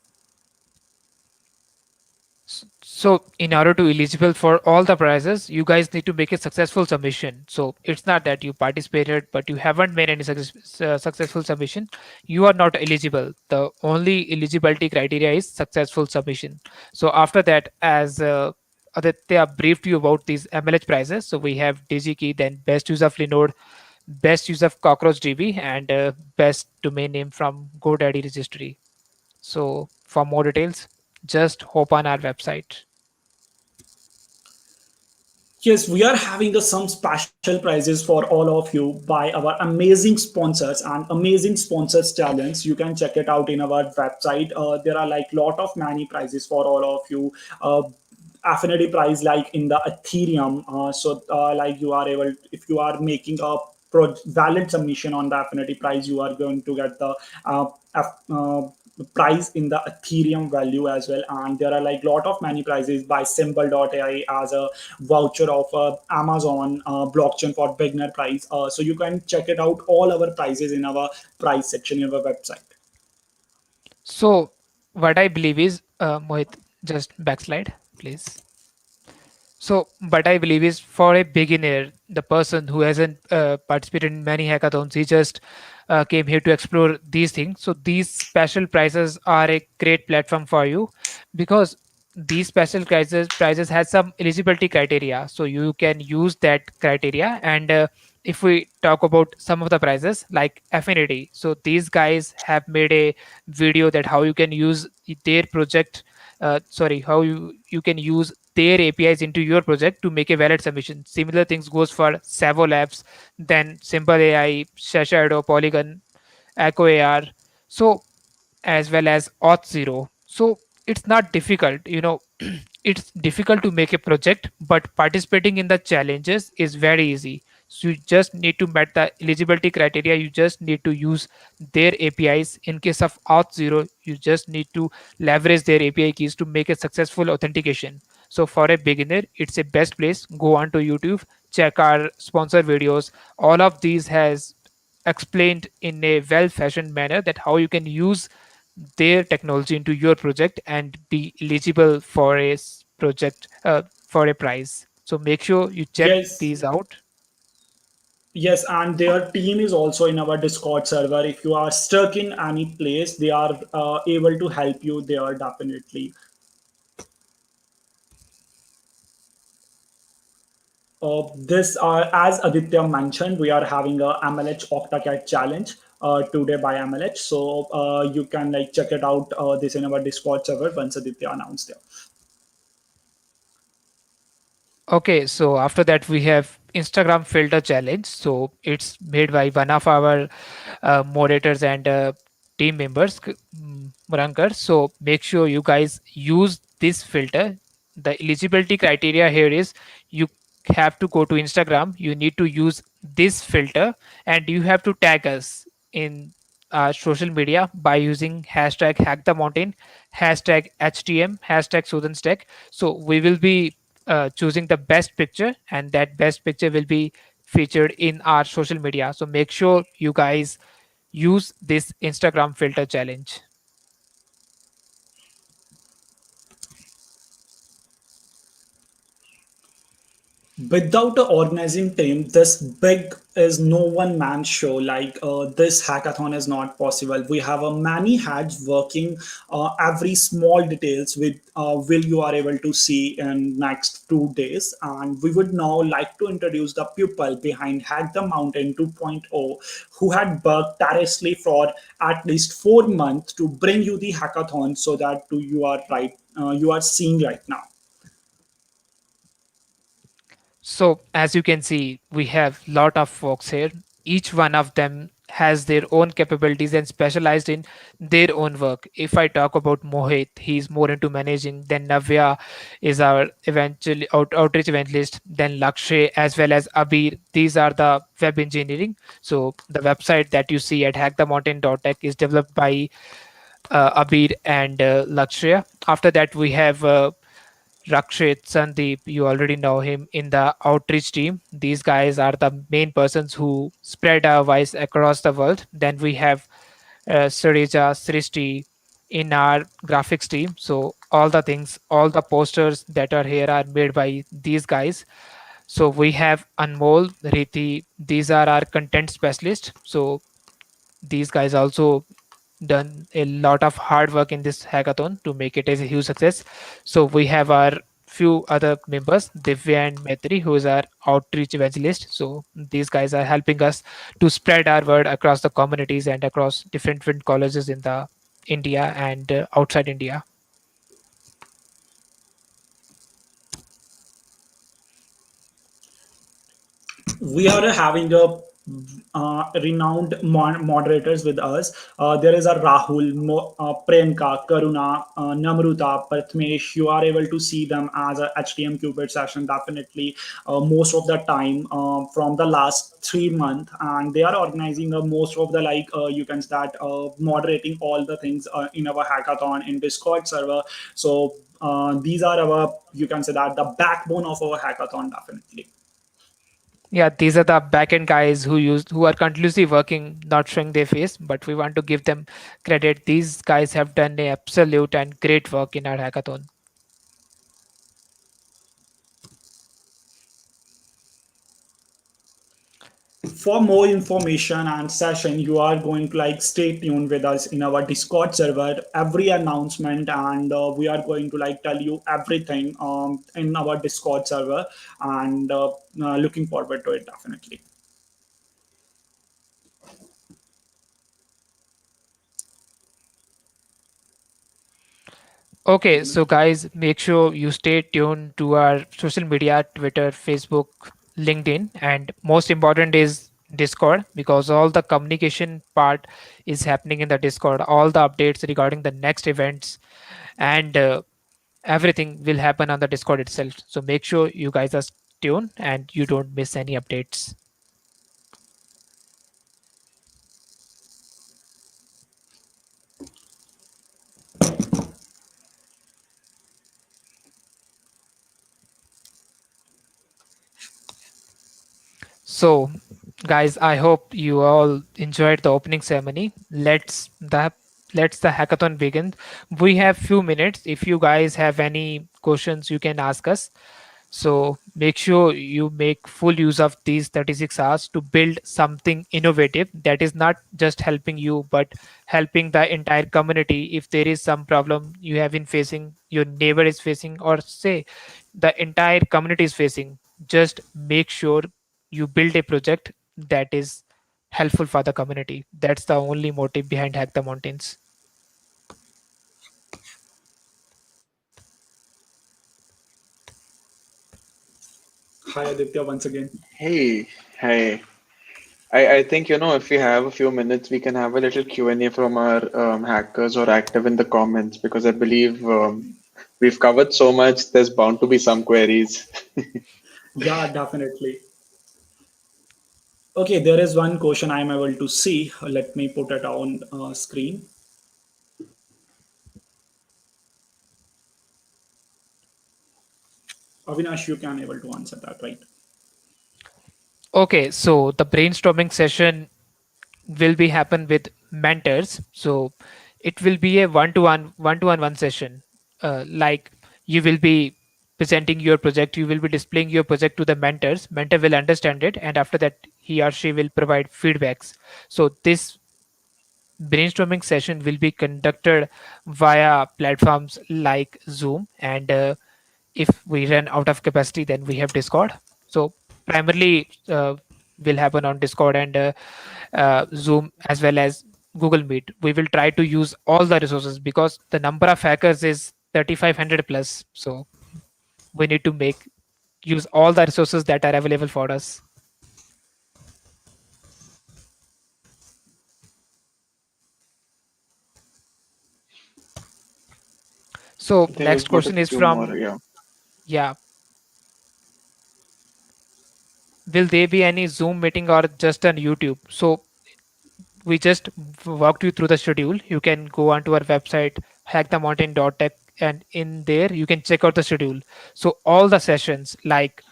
So in order to eligible for all the prizes, you guys need to make a successful submission. So it's not that you participated but you haven't made any successful submission. You are not eligible. The only eligibility criteria is successful submission. So after that, as Aditya briefed you about these MLH prizes, so we have DigiKey, then best use of Linode, best use of CockroachDB, and best domain name from GoDaddy registry. So for more details, just hop on our website. Yes, we are having some special prizes for all of you by our amazing sponsors and amazing sponsors challenge. You can check it out in our website. There are like lot of many prizes for all of you. Affinity prize like in the Ethereum. Like you are able, if you are making a valid submission on the affinity prize, you are going to get the price in the Ethereum value as well. And there are like lot of many prizes by symbol.ai as a voucher of Amazon blockchain for beginner price. So you can check it out, all our prices in our price section in our website. So what I believe is, Mohit, just backslide, please. So, but I believe is for a beginner, the person who hasn't participated in many hackathons, he just came here to explore these things. So, these special prizes are a great platform for you because these special prizes has some eligibility criteria. So, you can use that criteria. And if we talk about some of the prizes like affinity, so these guys have made a video that how you can use their project. Sorry, how you can use their APIs into your project to make a valid submission. Similar things goes for Savo Labs, then Simple AI, Shashadow, Polygon, Echo AR. So as well as Auth0. So it's not difficult, it's difficult to make a project, but participating in the challenges is very easy. So you just need to meet the eligibility criteria. You just need to use their APIs. In case of Auth0, you just need to leverage their API keys to make a successful authentication. So for a beginner, it's a best place. Go on to YouTube, check our sponsor videos. All of these has explained in a well fashioned manner that how you can use their technology into your project and be eligible for a project for a prize. So make sure you check Yes. these out. Yes, and their team is also in our Discord server. If you are stuck in any place, they are able to help you there definitely. This, as Aditya mentioned, we are having a MLH OctaCat challenge today by MLH. So you can like check it out. This in our Discord server once Aditya announced it. Okay, so after that we have Instagram filter challenge. So it's made by one of our moderators and team members, Murankar. So make sure you guys use this filter. The eligibility criteria here is you have to go to Instagram. You need to use this filter and you have to tag us in social media by using hashtag hack the mountain, hashtag HTM, hashtag Sudan Stack. So we will be choosing the best picture, and that best picture will be featured in our social media. So make sure you guys use this Instagram filter challenge. Without an organizing team, this big is no one man show. Like this hackathon is not possible. We have a many heads working every small details with will you are able to see in next 2 days. And we would now like to introduce the people behind Hack the Mountain 2.0, who had worked tirelessly for at least 4 months to bring you the hackathon so that you are right, you are seeing right now. So as you can see, we have lot of folks here. Each one of them has their own capabilities and specialized in their own work. If I talk about Mohit, he's more into managing. Then Navya is our eventually outreach evangelist. Then Lakshay as well as Abir. These are the web engineering. So the website that you see at hackthemountain.tech is developed by Abir and Lakshya. After that, we have Rakshit, Sandeep, you already know him in the outreach team. These guys are the main persons who spread our voice across the world. Then we have Sarija, Srishti in our graphics team. So all the things, all the posters that are here are made by these guys. So we have Anmol, Riti. These are our content specialists. So these guys also done a lot of hard work in this hackathon to make it as a huge success. So we have our few other members, Divya and Maitri, who is our outreach evangelist. So these guys are helping us to spread our word across the communities and across different colleges in the India and outside India. We are having a renowned moderators with us. There is a Rahul, Priyanka, Karuna, Namruta, Pratmesh. You are able to see them as a HTM Qubit session definitely most of the time from the last 3 months, and they are organizing most of the you can start moderating all the things in our hackathon in Discord server. So these are our, you can say that, the backbone of our hackathon definitely. Yeah, these are the backend guys who are continuously working, not showing their face, but we want to give them credit. These guys have done a absolute and great work in our hackathon. For more information and session, you are going to stay tuned with us in our Discord server, every announcement, and we are going to tell you everything in our Discord server, and looking forward to it definitely. Okay, so guys, make sure you stay tuned to our social media, Twitter, Facebook, LinkedIn, and most important is Discord, because all the communication part is happening in the Discord. All the updates regarding the next events and everything will happen on the Discord itself. So make sure you guys are tuned and you don't miss any updates. So, guys, I hope you all enjoyed the opening ceremony. Let's the hackathon begin. We have few minutes. If you guys have any questions, you can ask us. So make sure you make full use of these 36 hours to build something innovative that is not just helping you, but helping the entire community. If there is some problem you have been facing, your neighbor is facing, or say the entire community is facing, just make sure you build a project that is helpful for the community. That's the only motive behind Hack the Mountains. Hi Aditya once again. Hey, hey. I think, if we have a few minutes, we can have a little Q&A from our hackers or active in the comments, because I believe we've covered so much, there's bound to be some queries. Yeah, definitely. Okay, there is one question I'm able to see. Let me put it on screen. Avinash, you can able to answer that, right? Okay, so the brainstorming session will be happen with mentors. So it will be a one-to-one session. Like you will be presenting your project, you will be displaying your project to the mentors. Mentor will understand it, and after that, he or she will provide feedbacks. So this brainstorming session will be conducted via platforms like Zoom, and if we run out of capacity, then we have Discord. So primarily will happen on Discord and Zoom, as well as Google Meet. We will try to use all the resources because the number of hackers is 3,500 plus. So we need to make use all the resources that are available for us. So I think next we've got a question is few more. from, Yeah. yeah, will there be any Zoom meeting or just on YouTube? So we just walked you through the schedule. You can go onto our website hackthemountain.tech, and in there you can check out the schedule. So all the sessions, like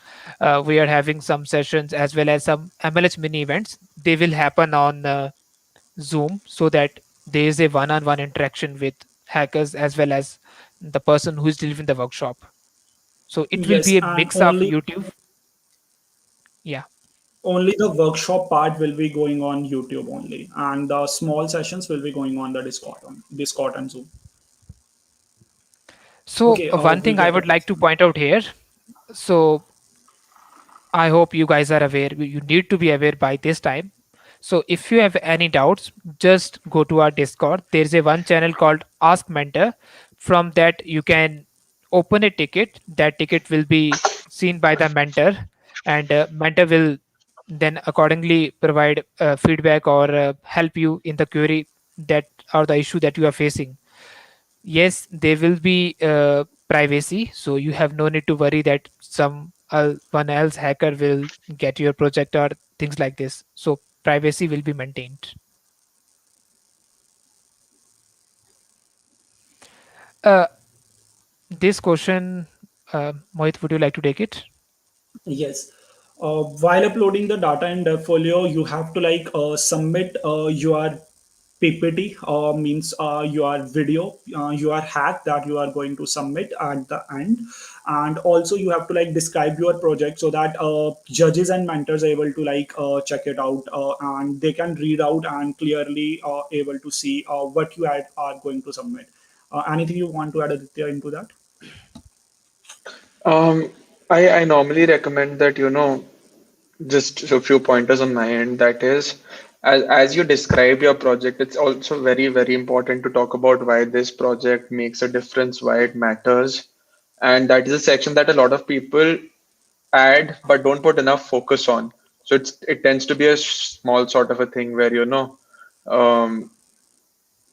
we are having some sessions as well as some MLH mini events, they will happen on Zoom, so that there is a one-on-one interaction with hackers as well as the person who is delivering the workshop. So it will be Yes, a and mix of YouTube. Yeah. only the workshop part will be going on YouTube only, and the small sessions will be going on the Discord and Zoom. So Okay, one we thing I get the would like to question. point out here. So I hope you guys are aware. You need to be aware by this time. So if you have any doubts, just go to our Discord. There is a one channel called Ask Mentor. From that, you can open a ticket. That ticket will be seen by the mentor, and mentor will then accordingly provide feedback or help you in the query that or the issue that you are facing. Yes, there will be privacy, so you have no need to worry that one else hacker will get your project or things like this. So privacy will be maintained. uh, this question, Mohit, would you like to take it? Yes. While uploading the data in Devfolio, you have to submit your PPT, means your video, your hack that you are going to submit at the end, and also you have to describe your project so that judges and mentors are able to check it out, and they can read out and clearly able to see what you are going to submit. Anything you want to add, Aditya, into that? Um, I normally recommend that, just a few pointers on my end. That is, as you describe your project, it's also very, very important to talk about why this project makes a difference, why it matters. And that is a section that a lot of people add but don't put enough focus on. So it tends to be a small sort of a thing where, um,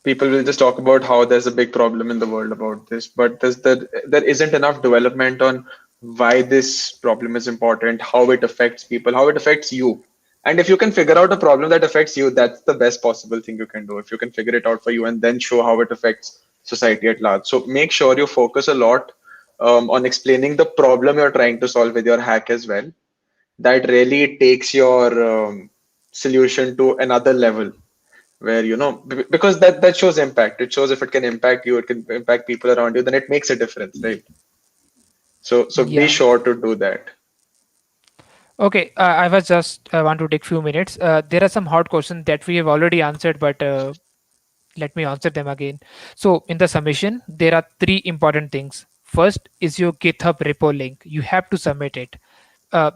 people will just talk about how there's a big problem in the world about this, but there isn't enough development on why this problem is important, how it affects people, how it affects you. And if you can figure out a problem that affects you, that's the best possible thing you can do. If you can figure it out for you and then show how it affects society at large. So make sure you focus a lot on explaining the problem you're trying to solve with your hack as well. That really takes your solution to another level where because that shows impact. It shows if it can impact you, it can impact people around you, then it makes a difference, right? So be Yeah. sure to do that. Okay, I was just want to take few minutes. There are some hot questions that we have already answered, but let me answer them again. So in the submission, there are three important things. First is your GitHub repo link. You have to submit it.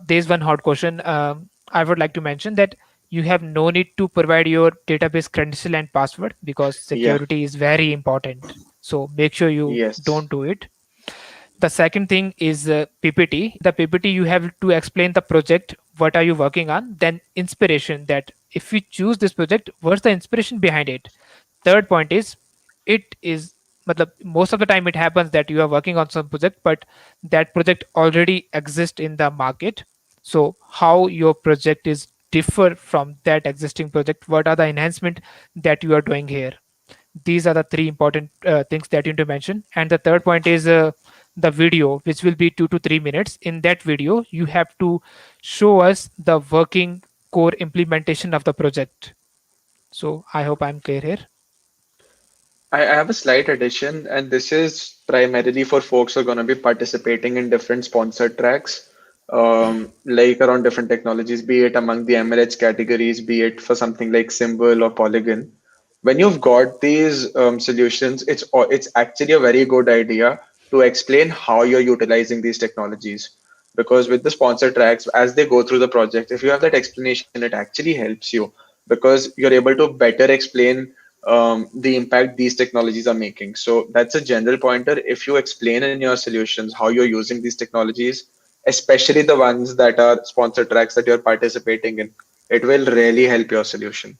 There's one hot question. I would like to mention that you have no need to provide your database credential and password because Yeah. security is very important. So make sure you Yes. don't do it. The second thing is PPT. In the PPT you have to explain the project, what are you working on, then inspiration, that if you choose this project, what's the inspiration behind it. Third point is, it is most of the time it happens that you are working on some project but that project already exists in the market. So how your project is differ from that existing project, what are the enhancement that you are doing here. These are the three important things that you need to mention. And the third point is the video, which will be 2 to 3 minutes. In that video you have to show us the working core implementation of the project. So I hope I'm clear here. I have a slight addition, and this is primarily for folks who are going to be participating in different sponsored tracks, like around different technologies, be it among the MLH categories, be it for something like Symbol or Polygon. When you've got these solutions, it's actually a very good idea to explain how you're utilizing these technologies. Because with the sponsored tracks, as they go through the project, if you have that explanation, it actually helps you because you're able to better explain the impact these technologies are making. So that's a general pointer. If you explain in your solutions how you're using these technologies, especially the ones that are sponsored tracks that you're participating in, it will really help your solution.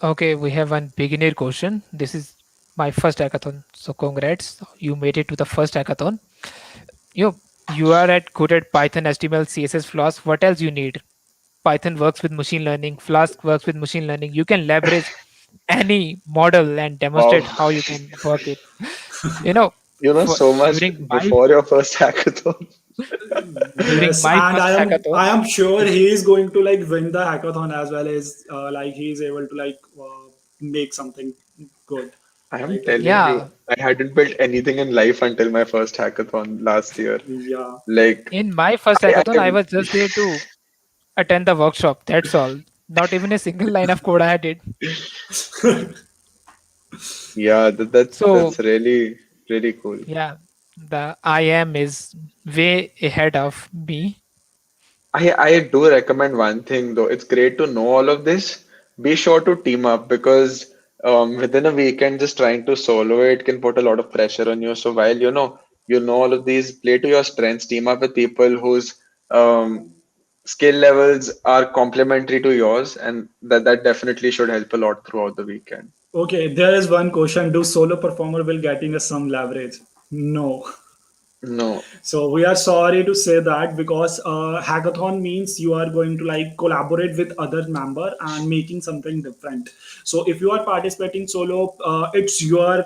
Okay, we have one beginner question. This is my first hackathon, so congrats, you made it to the first hackathon. You are at good at Python, HTML, CSS, Flask. What else you need? Python works with machine learning, Flask works with machine learning. You can leverage any model and Wow. demonstrate how you can work it. You know, for So much during my before your first hackathon. during Yes, my and first hackathon, I am sure yes, he is going to win the hackathon as well as he is able to make something good, I am right, telling Aditya? yeah, you, I hadn't built anything in life until my first hackathon last year. Yeah. Like, in my first I hackathon, I was just there to attend the workshop. That's all. Not even a single line of code I did. yeah, So that's really really cool. yeah, the IM is way ahead of me. I do recommend one thing though. It's great to know all of this. Be sure to team up because within a weekend, just trying to solo it can put a lot of pressure on you. So while You know all of these. Play to your strengths. Team up with people whose um, skill levels are complementary to yours, and that definitely should help a lot throughout the weekend. Okay, there is one question. Do solo performer will getting us some leverage? No. No. So we are sorry to say that because hackathon means you are going to like collaborate with other member and making something different. So if you are participating solo, it's your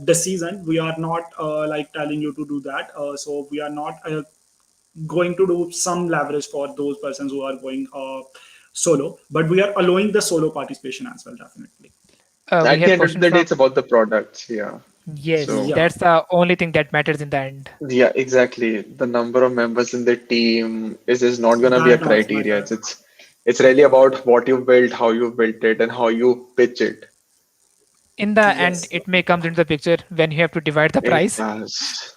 decision. We are not like telling you to do that. So we are not going to do some leverage for those persons who are going solo, but we are allowing the solo participation as well, definitely. We At the have end of question the day, from. it's about the products. Yeah. Yes, So Yeah. that's the only thing that matters in the end. yeah, exactly. The number of members in the team is not gonna be a That not criteria. matter. It's really about what you built, how you built it, and how you pitch it. In the end, Yes. it may come into the picture when you have to divide the It price. does.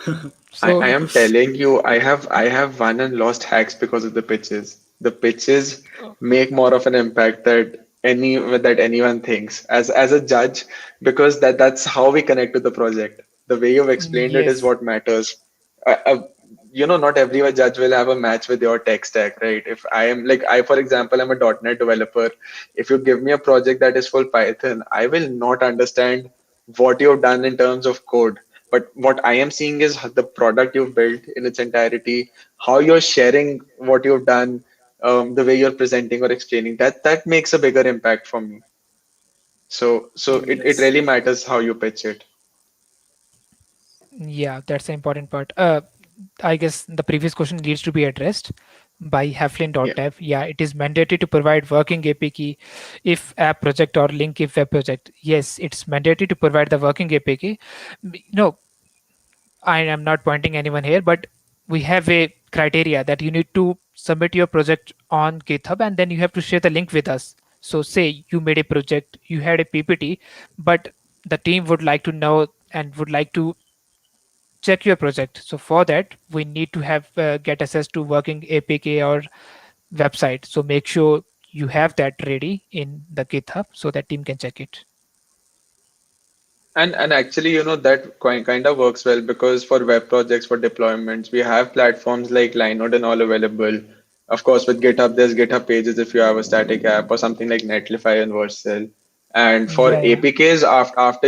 I So am telling you, I have won and lost hacks because of the pitches. The pitches make more of an impact that anyone thinks as a judge, because that's how we connect to the project. The way you've explained it is yes, what matters. Uh, uh, not every judge will have a match with your tech stack, right? If I am like I, for example, I'm a .NET developer. If you give me a project that is full Python, I will not understand what you've done in terms of code, but what I am seeing is the product you've built in its entirety, how you're sharing what you've done, the way you're presenting or explaining. That makes a bigger impact for me. So it Yes. really matters how you pitch it. yeah, that's the important part. I guess the previous question needs to be addressed by Yeah. Heflin.dev. Yeah, it is mandatory to provide working API key if app project or link if web project. Yes, it's mandatory to provide the working API key. No, I am not pointing anyone here, but we have a criteria that you need to submit your project on GitHub and then you have to share the link with us. So, say you made a project, you had a PPT, but the team would like to know and would like to check your project. So, for that, we need to have get access to working APK or website. So, make sure you have that ready in the GitHub so that team can check it. And actually, that kind of works well because for web projects, for deployments, we have platforms like Linode and all available. Of course, with GitHub, there's GitHub pages if you have a static app or something like Netlify and Vercel. And for Yeah, yeah. APKs, after after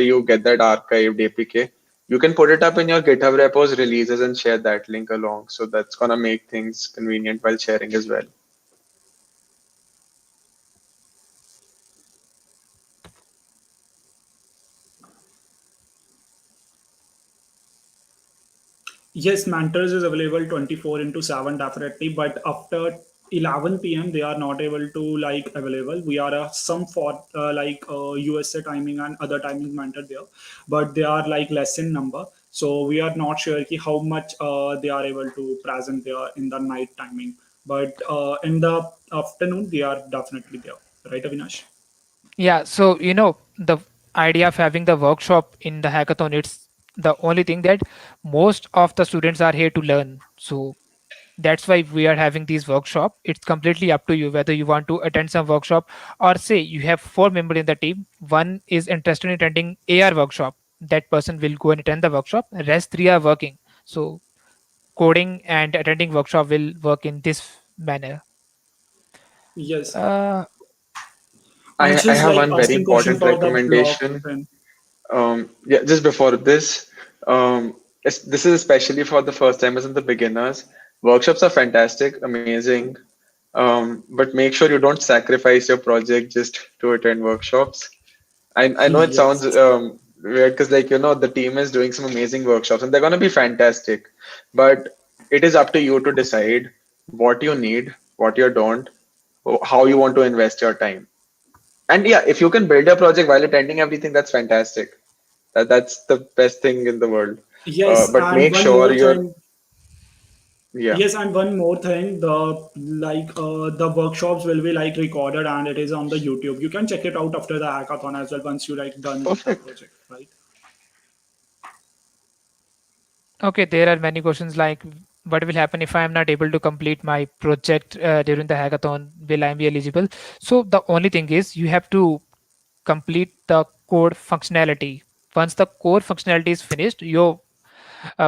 you get that archived APK, you can put it up in your GitHub repos, releases, and share that link along. So that's gonna make things convenient while sharing as well. Yes, Mentors is available 24 into 7 definitely, but after 11 p.m. they are not able to like available. We are some for USA timing and other timing Mentor there, but they are like less in number. So we are not sure ki how much they are able to present there in the night timing. But in the afternoon they are definitely there, right, Avinash? Yeah, so the idea of having the workshop in the hackathon, it's the only thing that most of the students are here to learn. So that's why we are having these workshop. It's completely up to you whether you want to attend some workshop or say you have four members in the team. One is interested in attending AR workshop. That person will go and attend the workshop. Rest three are working. So coding and attending workshop will work in this manner. Yes. Uh, I Answers have like one very asking question important for the recommendation. blockchain. Yeah, just before this, this is especially for the first timers and the beginners. Workshops are fantastic, amazing, but make sure you don't sacrifice your project just to attend workshops. I know it sounds Yes. weird because the team is doing some amazing workshops and they're gonna be fantastic, but it is up to you to decide what you need, what you don't, how you want to invest your time. And yeah, if you can build a project while attending everything, that's fantastic. That's the best thing in the world. Yes, But and make one sure more you're, thing. yeah, Yes, and one more thing, the workshops will be like recorded and it is on the YouTube. You can check it out after the hackathon as well once you like done with the perfect. project, right? Okay, there are many questions like what will happen if I am not able to complete my project during the hackathon? Will I be eligible? So the only thing is you have to complete the code functionality once the core functionality is finished, your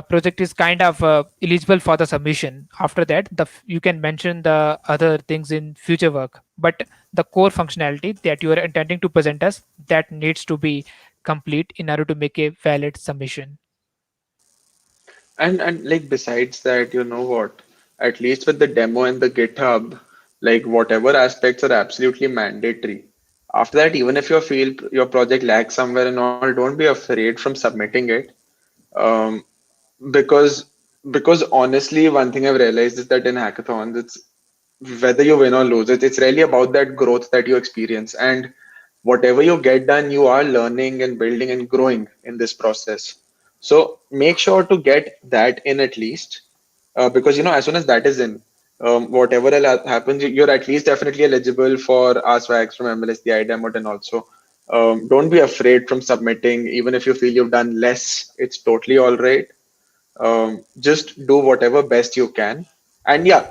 project is kind of eligible for the submission. After that, you can mention the other things in future work, but the core functionality that you are intending to present us, that needs to be complete in order to make a valid submission. And like besides that, you know what? At least with the demo and the GitHub, like whatever aspects are absolutely mandatory. After that, even if you feel your project lags somewhere and all, don't be afraid from submitting it. Um, because because honestly, one thing I've realized is that in hackathons, it's whether you win or lose, it's really about that growth that you experience. And whatever you get done, you are learning and building and growing in this process. So make sure to get that in at least, because as soon as that is in, whatever happens, you're at least definitely eligible for our swags from MLS, the IDEM, and also. Don't be afraid from submitting, even if you feel you've done less, it's totally all right. Just do whatever best you can. And yeah,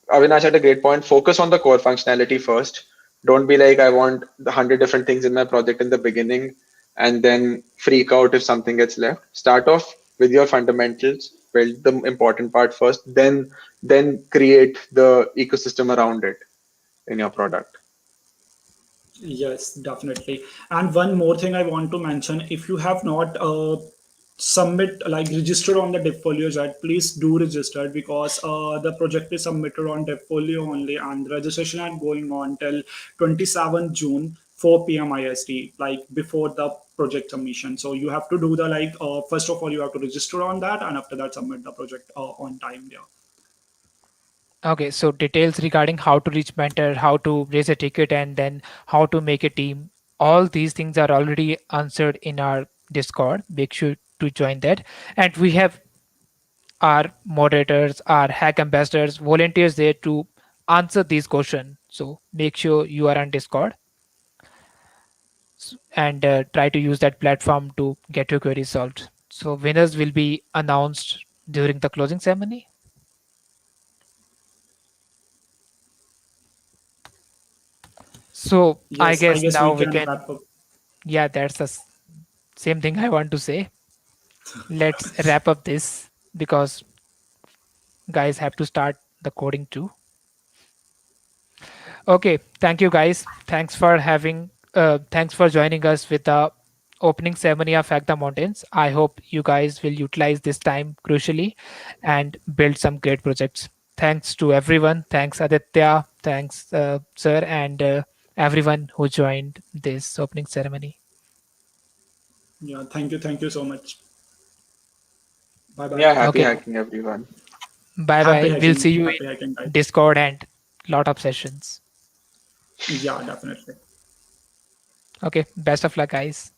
Avinash had a great point. Focus on the core functionality first. Don't be like, I want 100 different things in my project in the beginning and then freak out if something gets left. Start off with your fundamentals, build the important part first, then create the ecosystem around it in your product. Yes, definitely. And one more thing I want to mention, if you have not submit like registered on the Devfolio site, please do register, because the project is submitted on Devfolio only, and the registration are going on till 27 June 4 p.m. IST, like before the project submission. So you have to do the like first of all you have to register on that, and after that submit the project on time. Yeah. Okay, so details regarding how to reach mentor, how to raise a ticket, and then how to make a team. All these things are already answered in our Discord. Make sure to join that. And we have our moderators, our hack ambassadors, volunteers there to answer these questions. So make sure you are on Discord and try to use that platform to get your queries solved. So winners will be announced during the closing ceremony. So I Yes, I guess guess we now we can can, wrap up. yeah, that's the same thing I want to say. Let's wrap up this because guys have to start the coding too. Okay, thank you guys. Thanks for joining us with the opening ceremony of Hack the Mountains. I hope you guys will utilize this time crucially and build some great projects. Thanks to everyone. Thanks Aditya. Thanks sir, and everyone who joined this opening ceremony. Yeah, thank you so much. Bye bye. Yeah, happy Okay, hacking, everyone. bye bye. We'll see you Happy in hacking, guys. Discord and lot of sessions. Yeah, definitely. Okay, best of luck, guys.